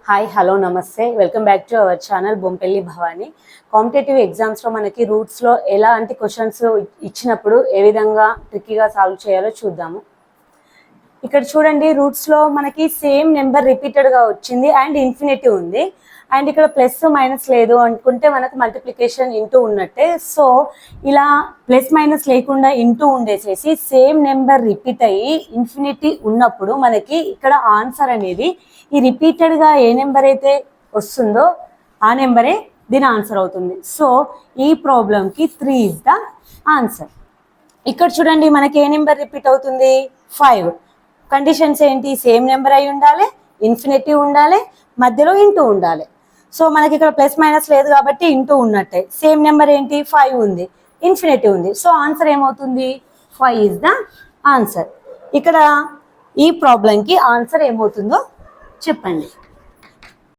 Hi hello నమస్తే welcome back to our channel Bompelli Bhavani. Competitive ఎగ్జామ్స్లో మనకి రూట్స్లో ఎలాంటి క్వశ్చన్స్ ఇచ్చినప్పుడు ఏ విధంగా ట్రిక్కీగా సాల్వ్ చేయాలో చూద్దాము. ఇక్కడ చూడండి, రూట్స్లో మనకి సేమ్ నెంబర్ రిపీటెడ్గా వచ్చింది అండ్ ఇన్ఫినిటివ్ ఉంది. అండ్ ఇక్కడ ప్లస్ మైనస్ లేదు అనుకుంటే మనకు మల్టిప్లికేషన్ ఇంటూ ఉన్నట్టే. సో ఇలా ప్లస్ మైనస్ లేకుండా ఇంటూ ఉండేసేసి సేమ్ నెంబర్ రిపీట్ అయ్యి ఇన్ఫినిటీ ఉన్నప్పుడు మనకి ఇక్కడ ఆన్సర్ అనేది ఈ రిపీటెడ్గా ఏ నెంబర్ అయితే వస్తుందో ఆ నెంబరే దీని ఆన్సర్ అవుతుంది. సో ఈ ప్రాబ్లంకి 3 ఇస్ ద ఆన్సర్. ఇక్కడ చూడండి, మనకి ఏ నెంబర్ రిపీట్ అవుతుంది? 5. కండిషన్స్ ఏంటి? సేమ్ నెంబర్ అయి ఉండాలి, ఇన్ఫినిటీ ఉండాలి, మధ్యలో ఇంటూ ఉండాలి. సో మనకి ఇక్కడ ప్లస్ మైనస్ లేదు కాబట్టి ఇంటూ ఉన్నట్టే. సేమ్ నెంబర్ ఏంటి? 5 ఉంది, ఇన్ఫినిటీ ఉంది. సో ఆన్సర్ ఏమవుతుంది? 5 ఇస్ ద ఆన్సర్. ఇక్కడ ఈ ప్రాబ్లంకి ఆన్సర్ ఏమవుతుందో చెప్పండి.